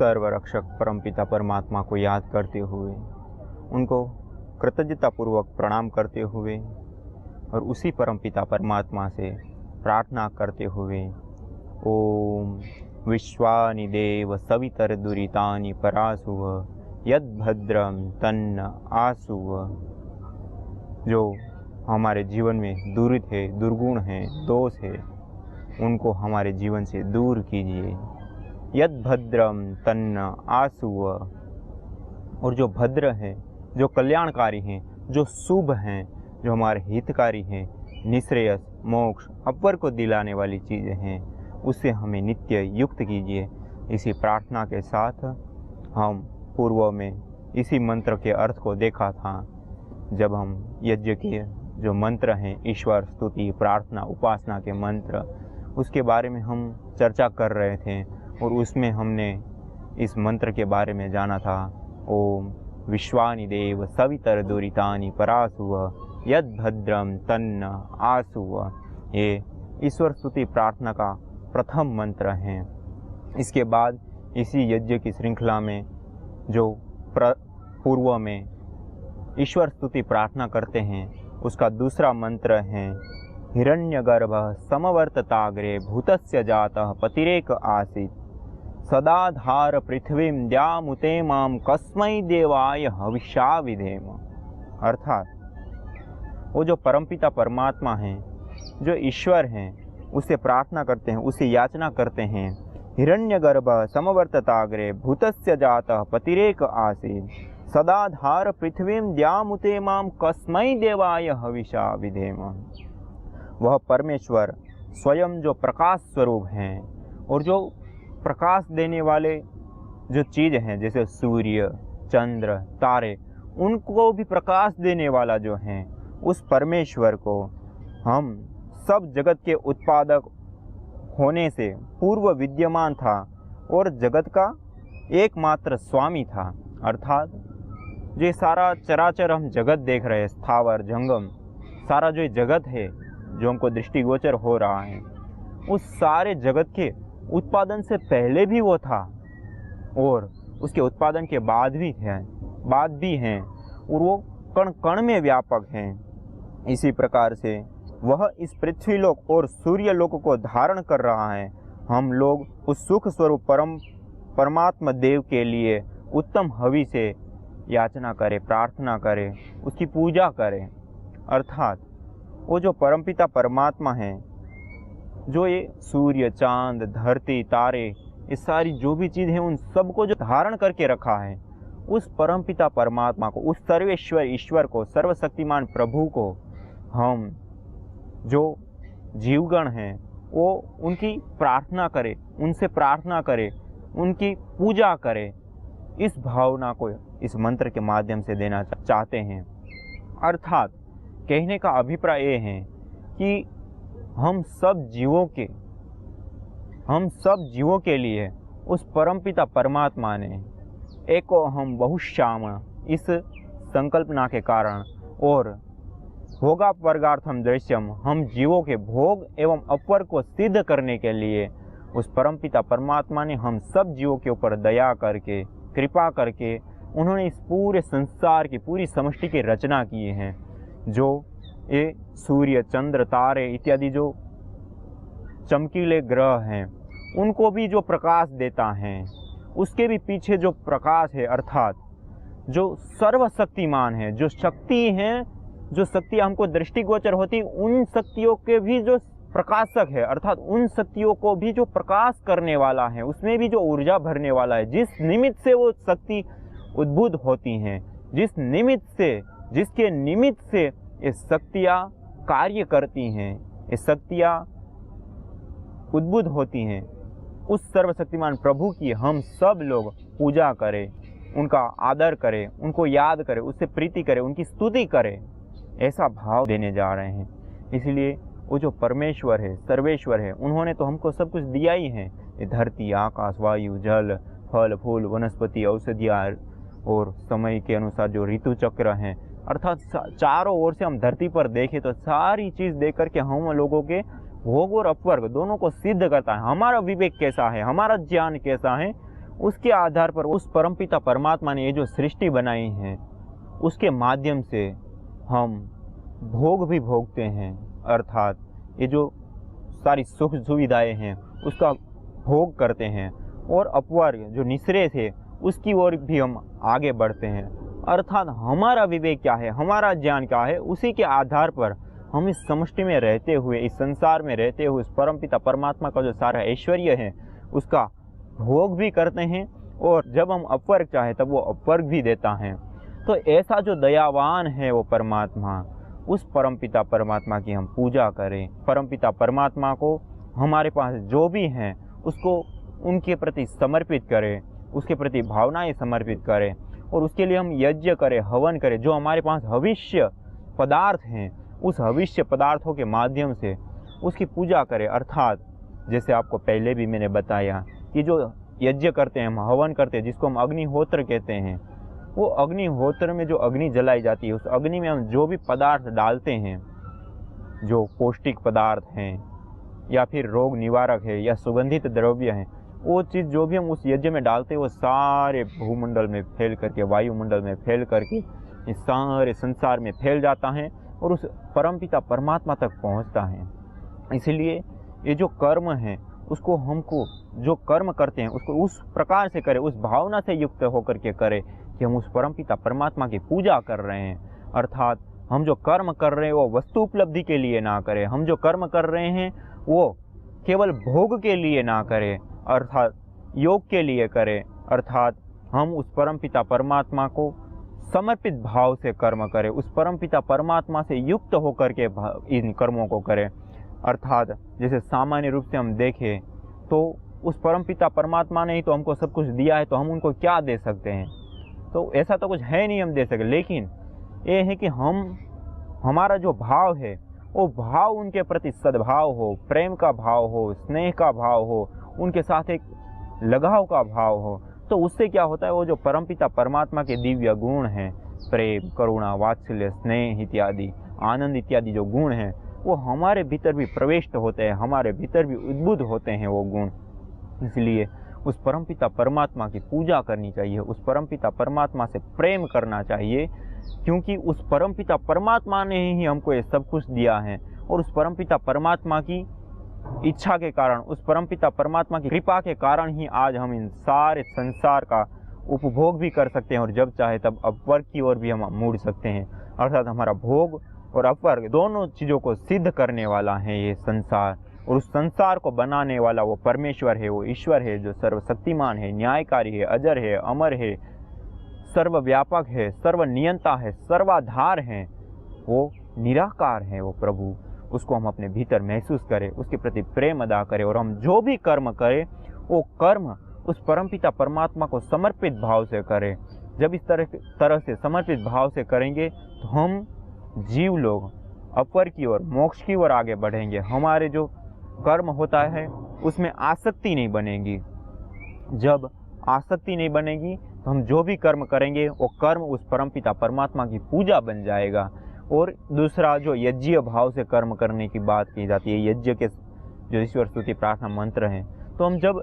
सर्वरक्षक परमपिता परमात्मा को याद करते हुए, उनको कृतज्ञतापूर्वक प्रणाम करते हुए और उसी परमपिता परमात्मा से प्रार्थना करते हुए, ओम विश्वानि देव सवितरदुरितानि परासुव यद्भद्रम तन्न आसुव। जो हमारे जीवन में दुरित है, दुर्गुण है, दोष है, उनको हमारे जीवन से दूर कीजिए। यद्भद्रम तन्न आसुव। और जो भद्र हैं, जो कल्याणकारी हैं, जो शुभ हैं, जो हमारे हितकारी हैं, निश्रेयस, मोक्ष, अपर को दिलाने वाली चीज़ें हैं, उससे हमें नित्य युक्त कीजिए। इसी प्रार्थना के साथ हम पूर्व में इसी मंत्र के अर्थ को देखा था, जब हम यज्ञ के जो मंत्र हैं, ईश्वर स्तुति, प्रार्थना, उपासना के मंत्र, उसके बारे में हम चर्चा कर रहे थे और उसमें हमने इस मंत्र के बारे में जाना था। ओम विश्वानि देव सवितरदुरितानि परासुव यद्भद्रम तन्न आसुव। ये ईश्वर स्तुति प्रार्थना का प्रथम मंत्र है। इसके बाद इसी यज्ञ की श्रृंखला में जो पूर्व में ईश्वर स्तुति प्रार्थना करते हैं, उसका दूसरा मंत्र है हिरण्यगर्भ समवर्तताग्रे भूतस्य जातः पतिरेक आसीत् सदाधार पृथ्वीं द्यामुते माम कस्मै देवाय हविषा विधेम। अर्थात वो जो परमपिता परमात्मा हैं, जो ईश्वर हैं, उससे प्रार्थना करते हैं, उससे याचना करते हैं। हिरण्यगर्भ समवर्तताग्रे भूतस्य जातः पतिरेक आसीत् सदाधार पृथ्वीं द्यामुते माम कस्मै देवाय हविषा विधेम। वह परमेश्वर स्वयं जो प्रकाश स्वरूप हैं और जो प्रकाश देने वाले जो चीज़ हैं, जैसे सूर्य, चंद्र, तारे, उनको भी प्रकाश देने वाला जो हैं, उस परमेश्वर को हम सब जगत के उत्पादक होने से पूर्व विद्यमान था और जगत का एकमात्र स्वामी था। अर्थात जो सारा चराचर हम जगत देख रहे हैं, स्थावर जंगम, सारा जो जगत है जो हमको दृष्टिगोचर हो रहा है, उस सारे जगत के उत्पादन से पहले भी वो था और उसके उत्पादन के बाद भी हैं और वो कण कण में व्यापक हैं। इसी प्रकार से वह इस पृथ्वीलोक और सूर्यलोक को धारण कर रहा है। हम लोग उस सुख स्वरूप परमात्मा देव के लिए उत्तम हवि से याचना करें, प्रार्थना करें, उसकी पूजा करें। अर्थात वो जो परमपिता परमात्मा हैं, जो ये सूर्य, चांद, धरती, तारे, ये सारी जो भी चीज़ है, उन सबको जो धारण करके रखा है, उस परमपिता परमात्मा को, उस सर्वेश्वर ईश्वर को, सर्वशक्तिमान प्रभु को हम जो जीवगण हैं वो उनकी प्रार्थना करें, उनसे प्रार्थना करें, उनकी पूजा करें। इस भावना को इस मंत्र के माध्यम से देना चाहते हैं। अर्थात कहने का अभिप्राय ये है कि हम सब जीवों के लिए उस परमपिता परमात्मा ने एको हम बहुश्याम इस संकल्पना के कारण और भोगा वर्गार्थम दृश्यम, हम जीवों के भोग एवं अपर को सिद्ध करने के लिए उस परमपिता परमात्मा ने हम सब जीवों के ऊपर दया करके, कृपा करके, उन्होंने इस पूरे संसार की, पूरी समष्टि की रचना की है। जो ये सूर्य, चंद्र, तारे इत्यादि जो चमकीले ग्रह हैं, उनको भी जो प्रकाश देता है, उसके भी पीछे जो प्रकाश है, अर्थात जो सर्वशक्तिमान है, जो शक्ति हैं, जो शक्तियाँ हमको दृष्टिगोचर होती, उन शक्तियों के भी जो प्रकाशक है, अर्थात उन शक्तियों को भी जो प्रकाश करने वाला है, उसमें भी जो ऊर्जा भरने वाला है, जिस निमित्त से वो शक्ति उद्भूत होती हैं, जिसके निमित्त से ये शक्तियाँ कार्य करती हैं, ये शक्तियाँ उद्भूत होती हैं, उस सर्वशक्तिमान प्रभु की हम सब लोग पूजा करें, उनका आदर करें, उनको याद करें, उससे प्रीति करें, उनकी स्तुति करें, ऐसा भाव देने जा रहे हैं। इसलिए वो जो परमेश्वर है, सर्वेश्वर है, उन्होंने तो हमको सब कुछ दिया ही है। ये धरती, आकाश, वायु, जल, फल फूल, वनस्पति, औषधियाँ और समय के अनुसार जो ऋतु चक्र हैं, अर्थात चारों ओर से हम धरती पर देखें तो सारी चीज़ देख करके हम लोगों के भोग और अपवर्ग दोनों को सिद्ध करता है। हमारा विवेक कैसा है, हमारा ज्ञान कैसा है, उसके आधार पर उस परमपिता परमात्मा ने ये जो सृष्टि बनाई है उसके माध्यम से हम भोग भी भोगते हैं, अर्थात ये जो सारी सुख सुविधाएं हैं उसका भोग करते हैं, और अपवर्ग जो निसरे थे उसकी ओर भी हम आगे बढ़ते हैं। अर्थात हमारा विवेक क्या है, हमारा ज्ञान क्या है, उसी के आधार पर हम इस समष्टि में रहते हुए, इस संसार में रहते हुए, इस परमपिता परमात्मा का जो सारा ऐश्वर्य है उसका भोग भी करते हैं, और जब हम अपवर्ग चाहे तब वो अपवर्ग भी देता है। तो ऐसा जो दयावान है वो परमात्मा, उस परमपिता परमात्मा की हम पूजा करें। परमपिता परमात्मा को हमारे पास जो भी हैं उसको उनके प्रति समर्पित करें, उसके प्रति भावनाएं समर्पित करें, और उसके लिए हम यज्ञ करें, हवन करें। जो हमारे पास हविष्य पदार्थ हैं उस हविष्य पदार्थों के माध्यम से उसकी पूजा करें। अर्थात जैसे आपको पहले भी मैंने बताया कि जो यज्ञ करते हैं, हम हवन करते हैं, जिसको हम अग्निहोत्र कहते हैं, वो अग्निहोत्र में जो अग्नि जलाई जाती है उस अग्नि में हम जो भी पदार्थ डालते हैं, जो पौष्टिक पदार्थ हैं या फिर रोग निवारक है या सुगंधित द्रव्य हैं, वो चीज़ जो भी हम उस यज्ञ में डालते हैं वो सारे भूमंडल में फैल करके, वायुमंडल में फैल करके इस सारे संसार में फैल जाता है और उस परमपिता परमात्मा तक पहुंचता है। इसलिए ये जो कर्म है उसको हमको, जो कर्म करते हैं उसको उस प्रकार से करें, उस भावना से युक्त होकर के करें कि हम उस परमपिता परमात्मा की पूजा कर रहे हैं। अर्थात हम जो कर्म कर रहे हैं वो वस्तु उपलब्धि के लिए ना करें, हम जो कर्म कर रहे हैं वो केवल भोग के लिए ना करें, अर्थात योग के लिए करें। अर्थात हम उस परमपिता परमात्मा को समर्पित भाव से कर्म करें, उस परमपिता परमात्मा से युक्त होकर के इन कर्मों को करें। अर्थात जैसे सामान्य रूप से हम देखें तो उस परमपिता परमात्मा ने ही तो हमको सब कुछ दिया है, तो हम उनको क्या दे सकते हैं? तो ऐसा तो कुछ है नहीं हम दे सके, लेकिन ये है कि हमारा जो भाव है वो भाव उनके प्रति सद्भाव हो, प्रेम का भाव हो, स्नेह का भाव हो, उनके साथ एक लगाव का भाव हो। तो उससे क्या होता है, वो जो परमपिता परमात्मा के दिव्य गुण हैं, प्रेम, करुणा, वात्सल्य, स्नेह इत्यादि, आनंद इत्यादि जो गुण हैं वो हमारे भीतर भी प्रविष्ट होते हैं, हमारे भीतर भी उद्बुद्ध होते हैं वो गुण। इसलिए उस परमपिता परमात्मा की पूजा करनी चाहिए, उस परमपिता परमात्मा से प्रेम करना चाहिए, क्योंकि उस परमपिता परमात्मा ने ही हमको ये सब कुछ दिया है, और उस परमपिता परमात्मा की इच्छा के कारण, उस परमपिता परमात्मा की कृपा के कारण ही आज हम इन सारे संसार का उपभोग भी कर सकते हैं, और जब चाहे तब अपवर्ग की ओर भी हम मुड़ सकते हैं। अर्थात हमारा भोग और अपवर्ग दोनों चीज़ों को सिद्ध करने वाला है ये संसार, और उस संसार को बनाने वाला वो परमेश्वर है, वो ईश्वर है जो सर्वशक्तिमान है, न्यायकारी है, अजर है, अमर है, सर्वव्यापक है, सर्वनियंता है, सर्वाधार है, वो निराकार है वो प्रभु। उसको हम अपने भीतर महसूस करें, उसके प्रति प्रेम अदा करें, और हम जो भी कर्म करें वो कर्म उस परमपिता परमात्मा को समर्पित भाव से करें। जब इस तरह से समर्पित भाव से करेंगे तो हम जीव लोग अपर की ओर, मोक्ष की ओर आगे बढ़ेंगे। हमारे जो कर्म होता है उसमें आसक्ति नहीं बनेगी। जब आसक्ति नहीं बनेगी तो हम जो भी कर्म करेंगे वो कर्म उस परमपिता परमात्मा की पूजा बन जाएगा। और दूसरा जो यज्ञीय भाव से कर्म करने की बात की जाती है, यज्ञ के जो ईश्वर स्तुति प्रार्थना मंत्र हैं, तो हम जब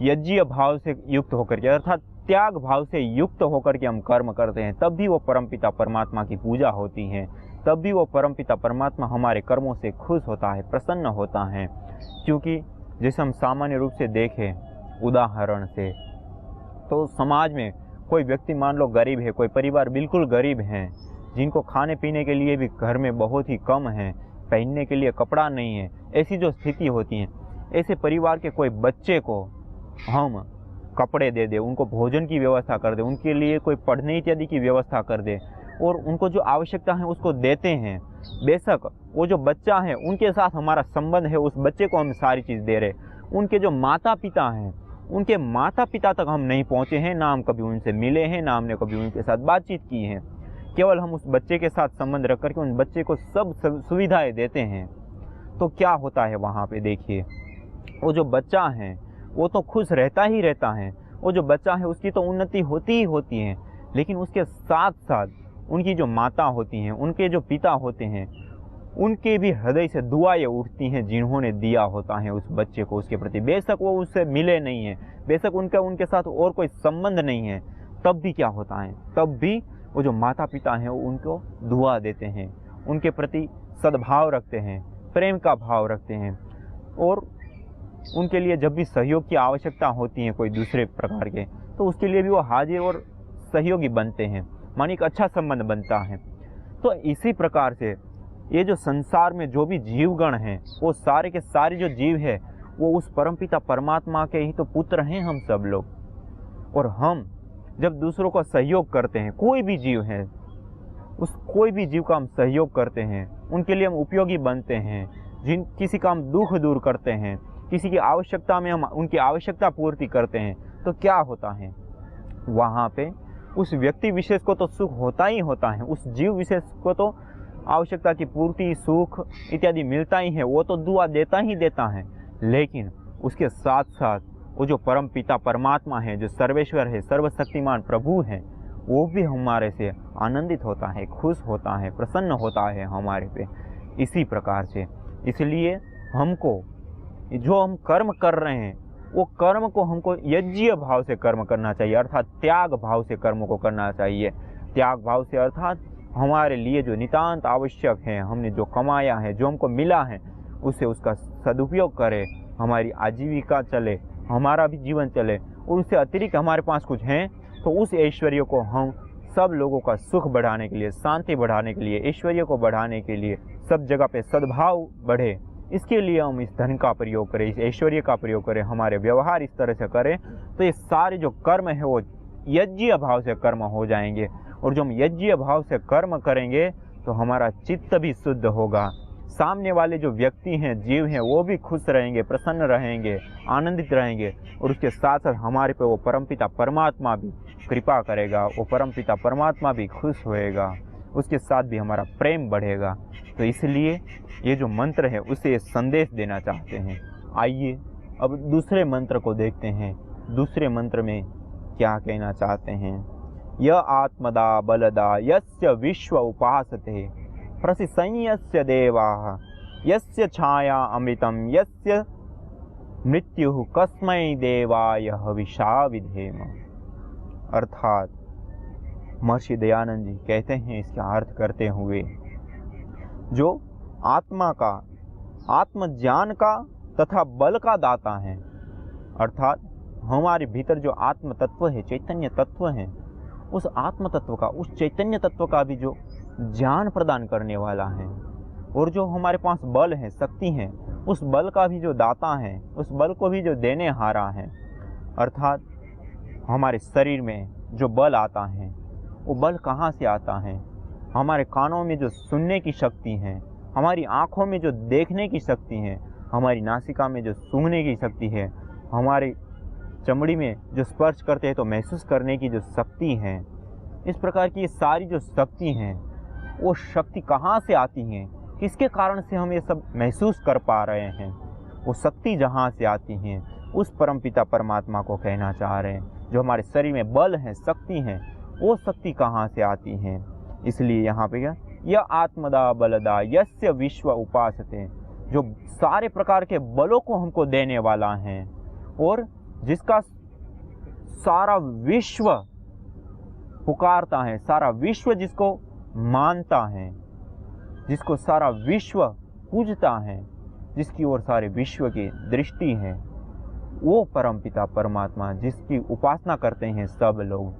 यज्ञीय भाव से युक्त होकर के, अर्थात त्याग भाव से युक्त होकर के हम कर्म करते हैं, तब भी वो परमपिता परमात्मा की पूजा होती है, तब भी वो परमपिता परमात्मा हमारे कर्मों से खुश होता है, प्रसन्न होता है। क्योंकि जैसे हम सामान्य रूप से देखें उदाहरण से, तो समाज में कोई व्यक्ति मान लो गरीब है, कोई परिवार बिल्कुल गरीब हैं, जिनको खाने पीने के लिए भी घर में बहुत ही कम है, पहनने के लिए कपड़ा नहीं है, ऐसी जो स्थिति होती है, ऐसे परिवार के कोई बच्चे को हम कपड़े दे दे, उनको भोजन की व्यवस्था कर दे, उनके लिए कोई पढ़ने इत्यादि की व्यवस्था कर दे, और उनको जो आवश्यकता है उसको देते हैं। बेशक वो जो बच्चा है उनके साथ हमारा संबंध है, उस बच्चे को हम सारी चीज़ दे रहे, उनके जो माता पिता हैं उनके माता पिता तक हम नहीं पहुँचे हैं, ना हम कभी उनसे मिले हैं, ना हमने कभी उनके साथ बातचीत की है। केवल हम उस बच्चे के साथ संबंध रख करके उन बच्चे को सब सुविधाएं देते हैं। तो क्या होता है वहाँ पे, देखिए वो जो बच्चा है वो तो खुश रहता ही रहता है, वो जो बच्चा है उसकी तो उन्नति होती ही होती है, लेकिन उसके साथ साथ उनकी जो माता होती हैं, उनके जो पिता होते हैं, उनके भी हृदय से दुआएं उठती हैं जिन्होंने दिया होता है उस बच्चे को उसके प्रति। बेशक वो उससे मिले नहीं हैं, बेशक उनका उनके साथ और कोई संबंध नहीं है, तब भी क्या होता है, तब भी वो जो माता पिता हैं वो उनको दुआ देते हैं, उनके प्रति सद्भाव रखते हैं, प्रेम का भाव रखते हैं, और उनके लिए जब भी सहयोग की आवश्यकता होती है कोई दूसरे प्रकार के, तो उसके लिए भी वो हाजिर और सहयोगी बनते हैं, माने एक अच्छा संबंध बनता है। तो इसी प्रकार से ये जो संसार में जो भी जीवगण हैं, वो सारे के सारे जो जीव है वो उस परमपिता परमात्मा के ही तो पुत्र हैं हम सब लोग। और हम जब दूसरों का सहयोग करते हैं, कोई भी जीव है, उस कोई भी जीव का हम सहयोग करते हैं, उनके लिए हम उपयोगी बनते हैं, किसी का हम दुख दूर करते हैं, किसी की आवश्यकता में हम उनकी आवश्यकता पूर्ति करते हैं, तो क्या होता है, वहाँ पे उस व्यक्ति विशेष को तो सुख होता ही होता है, उस जीव विशेष को तो आवश्यकता की पूर्ति, सुख इत्यादि मिलता ही है, वो तो दुआ देता ही देता है। लेकिन उसके साथ साथ वो जो परम पिता परमात्मा है, जो सर्वेश्वर है, सर्वशक्तिमान प्रभु है, वो भी हमारे से आनंदित होता है, खुश होता है, प्रसन्न होता है हमारे पे। इसी प्रकार से इसलिए हमको जो हम कर्म कर रहे हैं वो कर्म को हमको यज्ञ भाव से कर्म करना चाहिए, अर्थात त्याग भाव से कर्म को करना चाहिए। त्याग भाव से अर्थात हमारे लिए जो नितांत आवश्यक है, हमने जो कमाया है, जो हमको मिला है, उससे उसका सदुपयोग करें, हमारी आजीविका चले, हमारा भी जीवन चले, और उससे अतिरिक्त हमारे पास कुछ है तो उस ऐश्वर्य को हम सब लोगों का सुख बढ़ाने के लिए, शांति बढ़ाने के लिए, ऐश्वर्य को बढ़ाने के लिए, सब जगह पे सद्भाव बढ़े, इसके लिए हम इस धन का प्रयोग करें, इस ऐश्वर्य का प्रयोग करें, हमारे व्यवहार इस तरह से करें, तो ये सारे जो कर्म है वो यज्ञीय भाव से कर्म हो जाएंगे। और जो हम यज्ञीय भाव से कर्म करेंगे तो हमारा चित्त भी शुद्ध होगा, सामने वाले जो व्यक्ति हैं, जीव हैं, वो भी खुश रहेंगे, प्रसन्न रहेंगे, आनंदित रहेंगे, और उसके साथ साथ हमारे पे वो परमपिता परमात्मा भी कृपा करेगा, वो परमपिता परमात्मा भी खुश होएगा, उसके साथ भी हमारा प्रेम बढ़ेगा। तो इसलिए ये जो मंत्र है उसे संदेश देना चाहते हैं। आइए अब दूसरे मंत्र को देखते हैं। दूसरे मंत्र में क्या कहना चाहते हैं, य आत्मदा बलदा यस्य विश्व उपासते प्रसिसंयस्य देवाः यस्य छाया अमृतं यस्य मृत्युः कस्मै देवाय हविषा विधेम। अर्थात महर्षि दयानंद जी कहते हैं इसका अर्थ करते हुए, जो आत्मा का, आत्मज्ञान का तथा बल का दाता है, अर्थात हमारे भीतर जो आत्म तत्व है, चैतन्य तत्व है, उस आत्म तत्व का, उस चैतन्य तत्व का भी जो ज्ञान प्रदान करने वाला है, और जो हमारे पास बल है, शक्ति है, उस बल का भी जो दाता है, उस बल को भी जो देने हारा है। अर्थात हमारे शरीर में जो बल आता है वो बल कहाँ से आता है, हमारे कानों में जो सुनने की शक्ति है, हमारी आँखों में जो देखने की शक्ति है, हमारी नासिका में जो सूंघने की शक्ति है, हमारी चमड़ी में जो स्पर्श करते हैं तो महसूस करने की जो शक्ति है, इस प्रकार की ये सारी जो शक्ति हैं, वो शक्ति कहाँ से आती हैं, किसके कारण से हम ये सब महसूस कर पा रहे हैं, वो शक्ति जहाँ से आती हैं उस परमपिता परमात्मा को कहना चाह रहे हैं। जो हमारे शरीर में बल है, शक्ति है, वो शक्ति कहाँ से आती हैं। इसलिए यहाँ पे क्या, यह आत्मदा बलदा यस्य विश्व उपासते, जो सारे प्रकार के बलों को हमको देने वाला है, और जिसका सारा विश्व पुकारता है, सारा विश्व जिसको मानता है, जिसको सारा विश्व पूजता है, जिसकी ओर सारे विश्व की दृष्टि है, वो परमपिता परमात्मा जिसकी उपासना करते हैं सब लोग,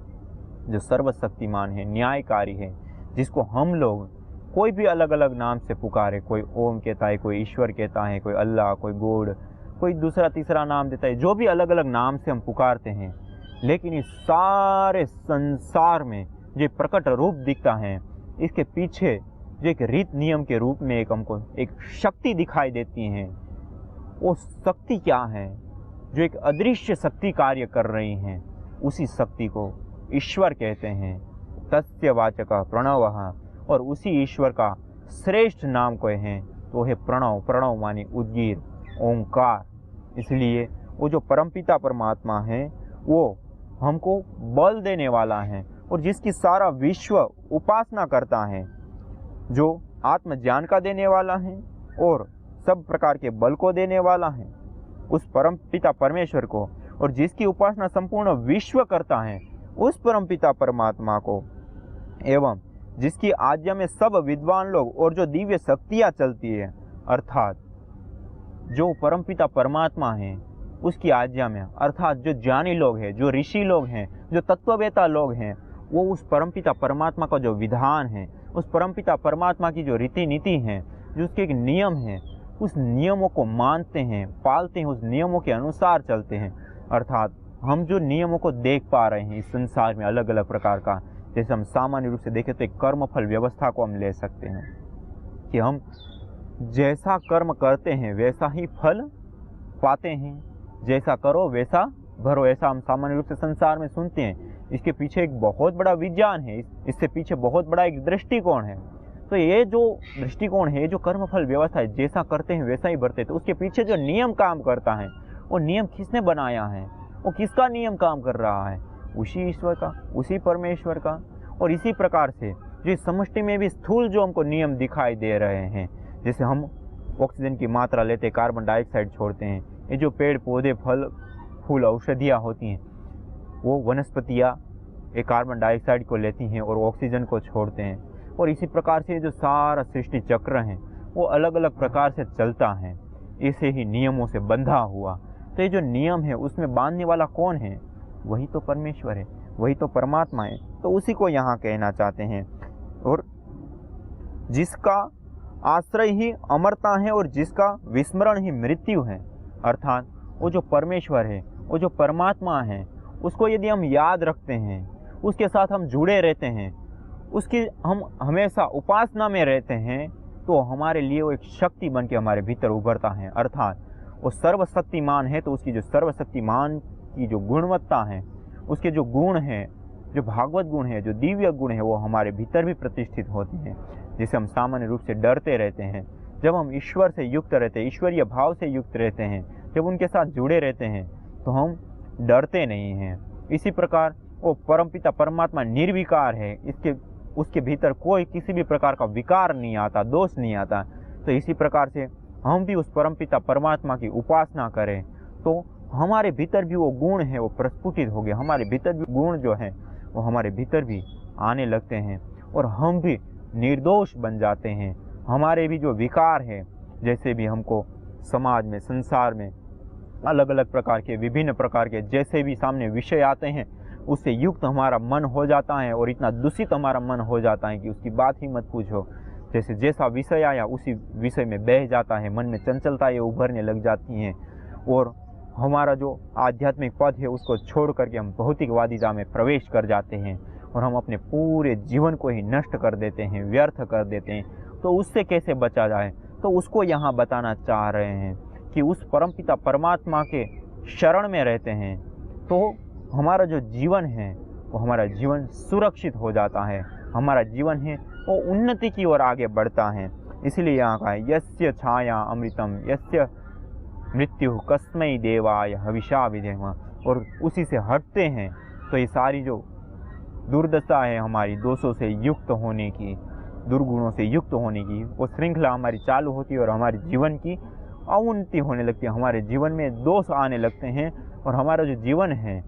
जो सर्वशक्तिमान है, न्यायकारी है, जिसको हम लोग कोई भी अलग अलग नाम से पुकारे, कोई ओम कहता है, कोई ईश्वर कहता है, कोई अल्लाह, कोई गॉड, कोई दूसरा तीसरा नाम देता है, जो भी अलग अलग नाम से हम पुकारते हैं, लेकिन इस सारे संसार में जो प्रकट रूप दिखता है, इसके पीछे जो एक रीत नियम के रूप में एक हमको एक शक्ति दिखाई देती है। वो शक्ति क्या है, जो एक अदृश्य शक्ति कार्य कर रही हैं, उसी शक्ति को ईश्वर कहते हैं। तस्य वाचक प्रणवः, और उसी ईश्वर का श्रेष्ठ नाम कोई है तो है प्रणव। प्रणव माने उद्गीर, ओंकार। इसलिए वो जो परमपिता परमात्मा है वो हमको बल देने वाला है, और जिसकी सारा विश्व उपासना करता है, जो आत्म ज्ञान का देने वाला है और सब प्रकार के बल को देने वाला है, उस परम पिता परमेश्वर को, और जिसकी उपासना संपूर्ण विश्व करता है उस परम पिता परमात्मा को, एवं जिसकी आज्ञा में सब विद्वान लोग और जो दिव्य शक्तियाँ चलती है, अर्थात जो परमपिता परमात्मा है उसकी आज्ञा में, अर्थात जो ज्ञानी लोग हैं, जो ऋषि लोग हैं, जो तत्ववेता लोग हैं, वो उस परमपिता परमात्मा का जो विधान है, उस परमपिता परमात्मा की जो रीति नीति है, जो उसके एक नियम है, उस नियमों को मानते हैं, पालते हैं, उस नियमों के अनुसार चलते हैं। अर्थात हम जो नियमों को देख पा रहे हैं इस संसार में अलग अलग प्रकार का, जैसे हम सामान्य रूप से देखें तो एक कर्मफल व्यवस्था को हम ले सकते हैं कि हम जैसा कर्म करते हैं वैसा ही फल पाते हैं, जैसा करो वैसा भरो, ऐसा हम सामान्य रूप से संसार में सुनते हैं। इसके पीछे एक बहुत बड़ा विज्ञान है, इससे पीछे बहुत बड़ा एक दृष्टिकोण है। तो ये जो दृष्टिकोण है, जो कर्मफल व्यवस्था है, जैसा करते हैं वैसा ही भरते हैं, तो उसके पीछे जो नियम काम करता है वो नियम किसने बनाया है, वो किसका नियम काम कर रहा है, उसी ईश्वर का, उसी परमेश्वर का। और इसी प्रकार से जो इस समष्टि में भी स्थूल जो हमको नियम दिखाई दे रहे हैं, जैसे हम ऑक्सीजन की मात्रा लेते, कार्बन डाइऑक्साइड छोड़ते हैं, ये जो पेड़ पौधे फल फूल औषधियाँ होती हैं, वो वनस्पतियाँ एक कार्बन डाइऑक्साइड को लेती हैं और ऑक्सीजन को छोड़ते हैं। और इसी प्रकार से जो सारा सृष्टि चक्र है वो अलग अलग प्रकार से चलता है, ऐसे ही नियमों से बंधा हुआ। तो ये जो नियम है उसमें बांधने वाला कौन है, वही तो परमेश्वर है, वही तो परमात्मा है। तो उसी को यहाँ कहना चाहते हैं। और जिसका आश्रय ही अमरता है और जिसका विस्मरण ही मृत्यु है, अर्थात वो जो परमेश्वर है, वो जो परमात्मा है, उसको यदि हम याद रखते हैं, उसके साथ हम जुड़े रहते हैं, उसकी हम हमेशा उपासना में रहते हैं, तो हमारे लिए वो एक शक्ति बन के हमारे भीतर उभरता है। अर्थात वो सर्वशक्तिमान है, तो उसकी जो सर्वशक्तिमान की जो गुणवत्ता है, उसके जो गुण हैं, जो भागवत गुण है, जो दिव्य गुण है, वो हमारे भीतर भी प्रतिष्ठित होते हैं। जिसे हम सामान्य रूप से डरते रहते हैं, जब हम ईश्वर से युक्त रहते हैं, ईश्वरीय भाव से युक्त रहते हैं, जब उनके साथ जुड़े रहते हैं, तो हम डरते नहीं हैं। इसी प्रकार वो परमपिता परमात्मा निर्विकार है, उसके भीतर कोई किसी भी प्रकार का विकार नहीं आता, दोष नहीं आता। तो इसी प्रकार से हम भी उस परमपिता परमात्मा की उपासना करें, तो हमारे भीतर भी वो गुण है वो प्रस्फुटित हो गए, हमारे भीतर भी गुण जो है वो हमारे भीतर भी आने लगते हैं और हम भी निर्दोष बन जाते हैं। हमारे भी जो विकार है, जैसे भी हमको समाज में, संसार में अलग अलग प्रकार के, विभिन्न प्रकार के जैसे भी सामने विषय आते हैं, उससे युक्त हमारा मन हो जाता है और इतना दूषित हमारा मन हो जाता है कि उसकी बात ही मत पूछो। जैसे जैसा विषय आया उसी विषय में बह जाता है, मन में चंचलताएं उभरने लग जाती हैं और हमारा जो आध्यात्मिक पद है उसको छोड़ करके हम भौतिकवादिता में प्रवेश कर जाते हैं और हम अपने पूरे जीवन को ही नष्ट कर देते हैं, व्यर्थ कर देते हैं। तो उससे कैसे बचा जाए, तो उसको यहाँ बताना चाह रहे हैं कि उस परमपिता परमात्मा के शरण में रहते हैं तो हमारा जो जीवन है वो हमारा जीवन सुरक्षित हो जाता है, हमारा जीवन है वो उन्नति की ओर आगे बढ़ता है। इसलिए यहाँ का है यस्य छाया अमृतम यस्य मृत्यु कस्मै देवाय हविषा विधेम। और उसी से हटते हैं तो ये सारी जो दुर्दशा है हमारी, दोषों से युक्त होने की, दुर्गुणों से युक्त होने की, वो श्रृंखला हमारी चालू होती है और हमारे जीवन की अवनति होने लगती है, हमारे जीवन में दोष आने लगते हैं और हमारा जो जीवन है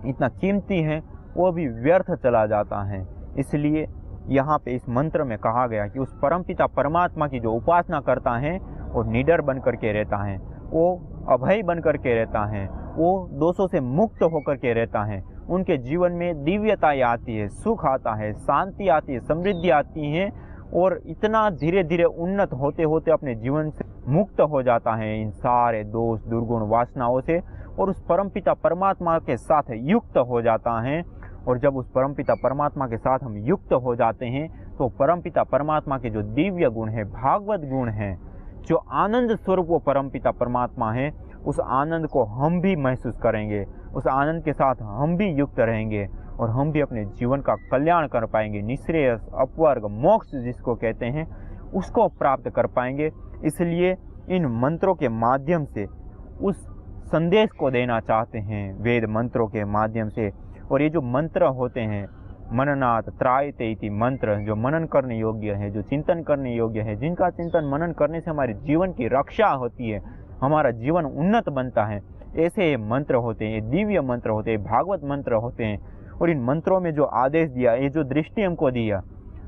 इतना कीमती है वो भी व्यर्थ चला जाता है। इसलिए यहाँ पे इस मंत्र में कहा गया कि उस परमपिता परमात्मा की जो उपासना करता है वो निडर बन करके रहता है, वो अभय बन करके रहता है, वो दोषों से मुक्त होकर के रहता है। उनके जीवन में दिव्यताएं आती है, सुख आता है, शांति आती है, समृद्धि आती है और इतना धीरे धीरे उन्नत होते होते अपने जीवन से मुक्त हो जाता है इन सारे दोष दुर्गुण वासनाओं से और उस परमपिता परमात्मा के साथ युक्त हो जाता है। और जब उस परमपिता परमात्मा के साथ हम युक्त हो जाते हैं तो परमपिता परमात्मा के जो दिव्य गुण है, भागवत गुण है, जो आनंद स्वरूप वो परमपिता परमात्मा है, उस आनंद को हम भी महसूस करेंगे, उस आनंद के साथ हम भी युक्त रहेंगे और हम भी अपने जीवन का कल्याण कर पाएंगे, निःश्रेयस अपवर्ग मोक्ष जिसको कहते हैं उसको प्राप्त कर पाएंगे। इसलिए इन मंत्रों के माध्यम से उस संदेश को देना चाहते हैं, वेद मंत्रों के माध्यम से। और ये जो मंत्र होते हैं, मननात् त्रायते इति मंत्र, जो मनन करने योग्य है, जो चिंतन करने योग्य है, जिनका चिंतन मनन करने से हमारे जीवन की रक्षा होती है, हमारा जीवन उन्नत बनता है, ऐसे ये मंत्र होते हैं, ये दिव्य मंत्र होते हैं, भागवत मंत्र होते हैं। और इन मंत्रों में जो आदेश दिया, ये जो दृष्टि हमको दिया,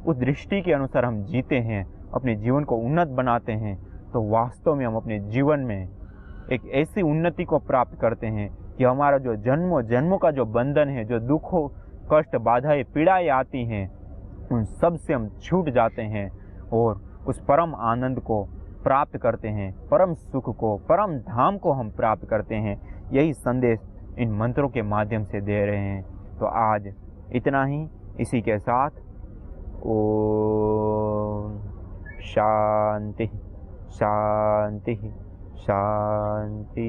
उस दृष्टि के अनुसार हम जीते हैं, अपने जीवन को उन्नत बनाते हैं, तो वास्तव में हम अपने जीवन में एक ऐसी उन्नति को प्राप्त करते हैं कि हमारा जो जन्मों जन्मों का जो बंधन है, जो दुखों, कष्ट, बाधाएं, पीड़ाएं आती हैं, उन सब से हम छूट जाते हैं और उस परम आनंद को प्राप्त करते हैं, परम सुख को, परम धाम को हम प्राप्त करते हैं। यही संदेश इन मंत्रों के माध्यम से दे रहे हैं। तो आज इतना ही। इसी के साथ ओम शांति शांति शांति।